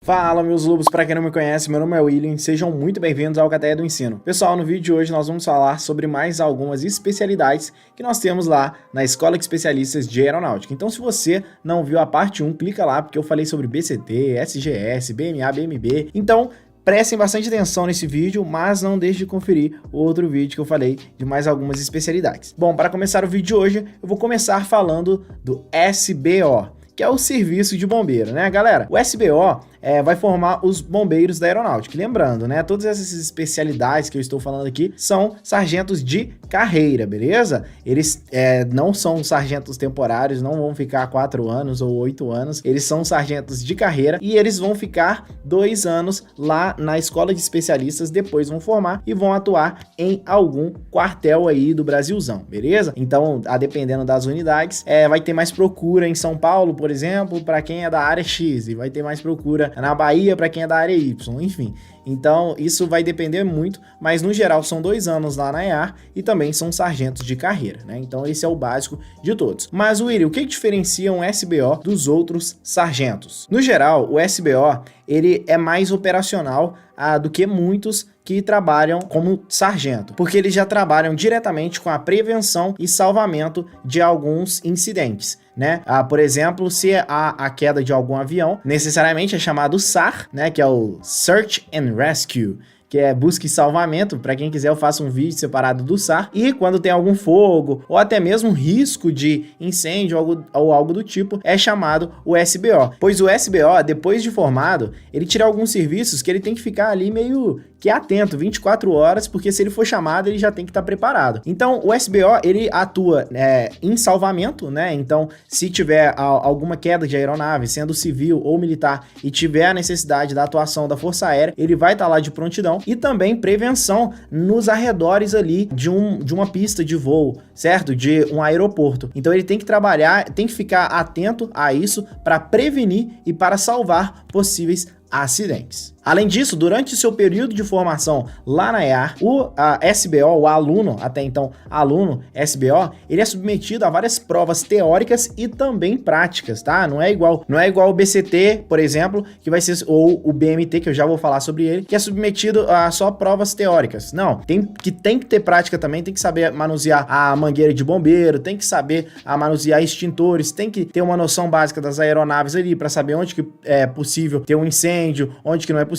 Fala, meus lobos, para quem não me conhece, meu nome é William, sejam muito bem-vindos ao Cadeia do Ensino. Pessoal, no vídeo de hoje nós vamos falar sobre mais algumas especialidades que nós temos lá na Escola de Especialistas de Aeronáutica. Então, se você não viu a parte 1, clica lá, porque eu falei sobre BCT, SGS, BMA, BMB, então prestem bastante atenção nesse vídeo, mas não deixe de conferir o outro vídeo que eu falei de mais algumas especialidades. Bom, para começar o vídeo de hoje, eu vou começar falando do SBO, que é o Serviço de Bombeiro, né, galera? O SBO vai formar os bombeiros da aeronáutica. Lembrando, né, todas essas especialidades que eu estou falando aqui são sargentos de carreira, beleza? Eles não são sargentos temporários, não vão ficar 4 anos ou 8 anos, eles são sargentos de carreira e eles vão ficar 2 anos lá na Escola de Especialistas, depois vão formar e vão atuar em algum quartel aí do Brasilzão, beleza? Então, a dependendo das unidades, vai ter mais procura em São Paulo, por exemplo, para quem é da área X, e vai ter mais procura na Bahia para quem é da área Y, enfim. Então, isso vai depender muito, mas no geral são 2 anos lá na EAR e também são sargentos de carreira, né? Então, esse é o básico de todos. Mas, Willy, o que diferencia um SBO dos outros sargentos? No geral, o SBO, ele é mais operacional do que muitos que trabalham como sargento, porque eles já trabalham diretamente com a prevenção e salvamento de alguns incidentes, né? Por exemplo, se há a queda de algum avião, necessariamente é chamado SAR, né? Que é o Search and Rescue, que é busca e salvamento. Para quem quiser, eu faço um vídeo separado do SAR. E quando tem algum fogo ou até mesmo risco de incêndio ou algo do tipo, é chamado o SBO. Pois o SBO, depois de formado, ele tira alguns serviços que ele tem que ficar ali meio que atento 24 horas, porque se ele for chamado, ele já tem que estar preparado. Então, o SBO, ele atua em salvamento, né? Então, se tiver alguma queda de aeronave, sendo civil ou militar, e tiver a necessidade da atuação da Força Aérea, ele vai estar lá de prontidão. E também prevenção nos arredores ali de uma pista de voo, certo? De um aeroporto. Então, ele tem que trabalhar, tem que ficar atento a isso para prevenir e para salvar possíveis acidentes. Além disso, durante o seu período de formação lá na EAR, o SBO, o aluno, até então aluno SBO, ele é submetido a várias provas teóricas e também práticas, tá? Não é igual o BCT, por exemplo, que vai ser, ou o BMT, que eu já vou falar sobre ele, que é submetido a só provas teóricas. Não, tem que ter prática também, tem que saber manusear a mangueira de bombeiro, tem que saber manusear extintores, tem que ter uma noção básica das aeronaves ali para saber onde que é possível ter um incêndio, onde que não é possível,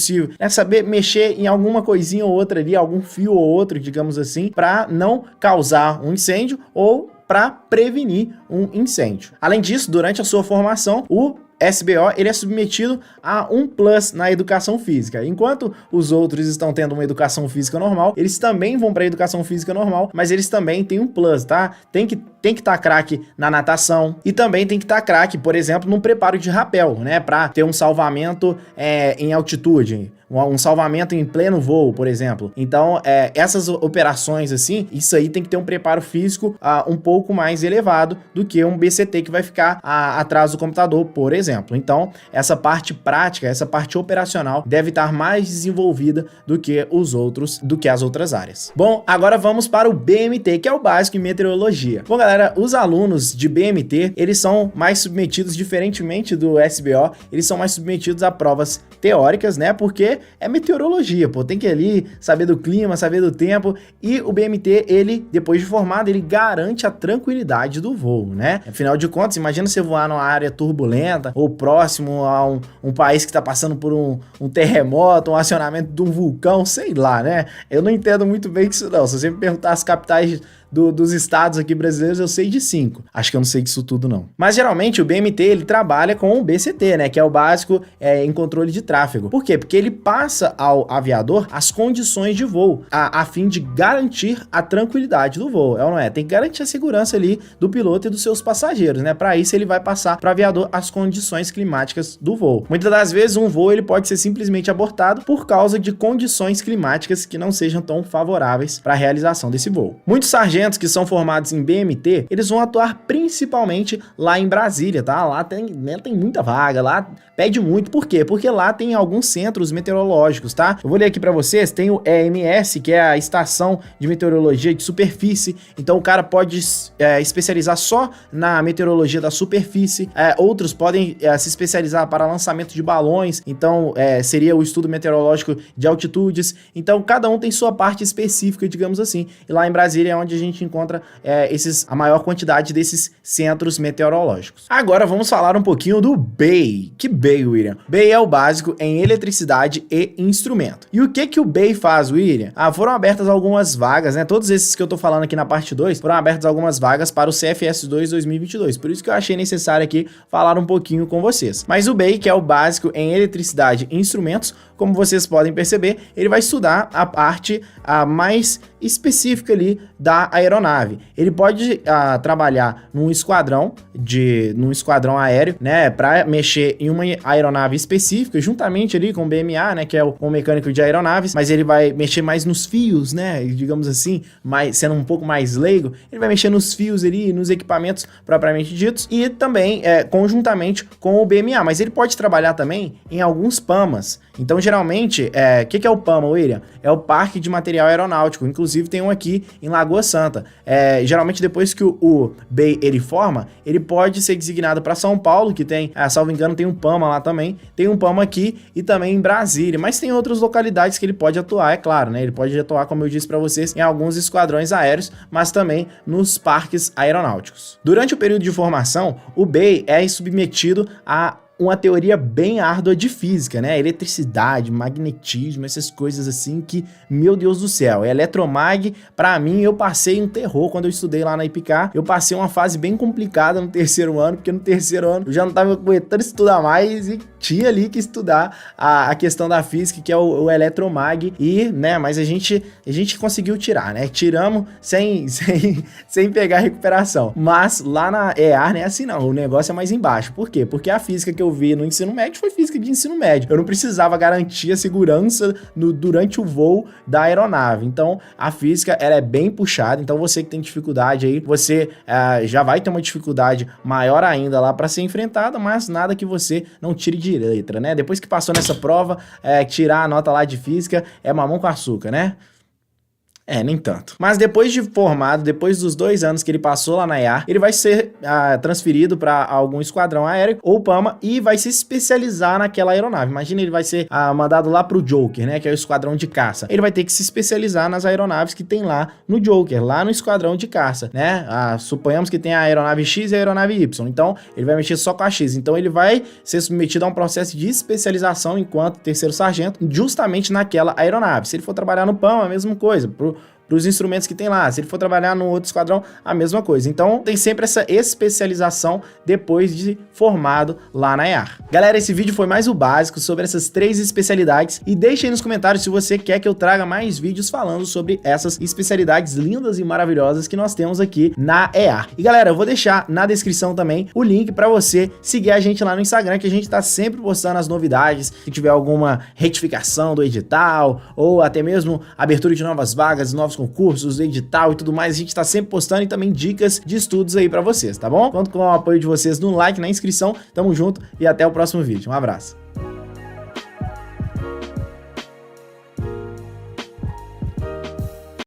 saber mexer em alguma coisinha ou outra ali, algum fio ou outro, digamos assim, para não causar um incêndio ou para prevenir um incêndio. Além disso, durante a sua formação, o SBO, ele é submetido a um plus na educação física. Enquanto os outros estão tendo uma educação física normal, eles também vão para a educação física normal, mas eles também têm um plus, tá? Tem que estar craque na natação e também tem que estar craque, por exemplo, no preparo de rapel, né? Para ter um salvamento em altitude, um salvamento em pleno voo, por exemplo. Então, essas operações assim, isso aí tem que ter um preparo físico um pouco mais elevado do que um BCT que vai ficar atrás do computador, por exemplo. Então, essa parte prática, essa parte operacional deve estar mais desenvolvida do que as outras áreas. Bom, agora vamos para o BMT, que é o básico em meteorologia. Bom, galera, os alunos de BMT, eles são mais submetidos, diferentemente do SBO, eles são mais submetidos a provas teóricas, né? Porque é meteorologia, pô, tem que ali saber do clima, saber do tempo, e o BMT, ele, depois de formado, ele garante a tranquilidade do voo, né? Afinal de contas, imagina você voar numa área turbulenta, ou próximo a um país que está passando por um terremoto, um acionamento de um vulcão, sei lá, né? Eu não entendo muito bem disso não. Se você me perguntar as capitais dos estados aqui brasileiros, eu sei de 5. Acho que eu não sei disso tudo, não. Mas geralmente o BMT, ele trabalha com o BCT, né? Que é o básico em controle de tráfego. Por quê? Porque ele passa ao aviador as condições de voo, a fim de garantir a tranquilidade do voo, ou não é? Tem que garantir a segurança ali do piloto e dos seus passageiros, né? Para isso ele vai passar para o aviador as condições climáticas do voo. Muitas das vezes um voo ele pode ser simplesmente abortado por causa de condições climáticas que não sejam tão favoráveis para a realização desse voo. Muitos sargentos sargentos que são formados em BMT, eles vão atuar principalmente lá em Brasília, tá? Lá tem muita vaga, lá pede muito. Por quê? Porque lá tem alguns centros meteorológicos, tá? Eu vou ler aqui pra vocês, tem o EMS, que é a Estação de Meteorologia de Superfície, então o cara pode especializar só na meteorologia da superfície, outros podem se especializar para lançamento de balões, então seria o estudo meteorológico de altitudes, então cada um tem sua parte específica, digamos assim, e lá em Brasília é onde a gente encontra a maior quantidade desses centros meteorológicos. Agora vamos falar um pouquinho do BEI. Que BEI, William? BEI é o básico em eletricidade e instrumento. E o que o BEI faz, William? Foram abertas algumas vagas, né? Todos esses que eu tô falando aqui na parte 2, foram abertas algumas vagas para o CFS2 2022, por isso que eu achei necessário aqui falar um pouquinho com vocês. Mas o BEI, que é o básico em eletricidade e instrumentos, como vocês podem perceber, ele vai estudar a parte mais específica ali da aeronave. Ele pode trabalhar num esquadrão aéreo, né, para mexer em uma aeronave específica, juntamente ali com o BMA, né, que é o mecânico de aeronaves, mas ele vai mexer mais nos fios, né, digamos assim, sendo um pouco mais leigo, ele vai mexer nos fios ali, nos equipamentos propriamente ditos, e também conjuntamente com o BMA, mas ele pode trabalhar também em alguns PAMAs. Então, geralmente, o que é o PAMA, William? É o Parque de Material Aeronáutico, inclusive tem um aqui em Lagoa Santa. Geralmente, depois que o BEI ele forma, ele pode ser designado para São Paulo, que tem, salvo engano, tem um PAMA lá também, tem um PAMA aqui e também em Brasília, mas tem outras localidades que ele pode atuar, é claro, né? Ele pode atuar, como eu disse para vocês, em alguns esquadrões aéreos, mas também nos parques aeronáuticos. Durante o período de formação, o BEI é submetido a uma teoria bem árdua de física, né? Eletricidade, magnetismo, essas coisas assim que, meu Deus do céu, eletromag, pra mim, eu passei um terror quando eu estudei lá na IPK, eu passei uma fase bem complicada no terceiro ano, porque no terceiro ano eu já não tava aguentando estudar mais e tinha ali que estudar a questão da física, que é o eletromag, e, né, mas a gente conseguiu tirar, né? Tiramos sem pegar recuperação, mas lá na EAR não é assim não, o negócio é mais embaixo. Por quê? Porque a física que eu vi no ensino médio foi física de ensino médio. Eu não precisava garantir a segurança durante o voo da aeronave. Então, a física, ela é bem puxada. Então, você que tem dificuldade aí, você já vai ter uma dificuldade maior ainda lá para ser enfrentada, mas nada que você não tire de letra, né? Depois que passou nessa prova, tirar a nota lá de física é mamão com açúcar, né? Nem tanto. Mas depois de formado, depois dos 2 anos que ele passou lá na EAR, ele vai ser transferido para algum esquadrão aéreo ou PAMA e vai se especializar naquela aeronave. Imagina, ele vai ser mandado lá pro Joker, né, que é o esquadrão de caça. Ele vai ter que se especializar nas aeronaves que tem lá no Joker, lá no esquadrão de caça, né? Suponhamos que tem a aeronave X e a aeronave Y. Então, ele vai mexer só com a X. Então, ele vai ser submetido a um processo de especialização enquanto terceiro sargento, justamente naquela aeronave. Se ele for trabalhar no PAMA, a mesma coisa. Para os instrumentos que tem lá, se ele for trabalhar no outro esquadrão, a mesma coisa. Então, tem sempre essa especialização depois de formado lá na EAR. Galera, esse vídeo foi mais o básico sobre essas 3 especialidades e deixe aí nos comentários se você quer que eu traga mais vídeos falando sobre essas especialidades lindas e maravilhosas que nós temos aqui na EAR. E galera, eu vou deixar na descrição também o link para você seguir a gente lá no Instagram, que a gente tá sempre postando as novidades, se tiver alguma retificação do edital ou até mesmo abertura de novas vagas, novos concursos, edital e tudo mais, a gente tá sempre postando e também dicas de estudos aí pra vocês, tá bom? Conto com o apoio de vocês no like, na inscrição, tamo junto e até o próximo vídeo. Um abraço.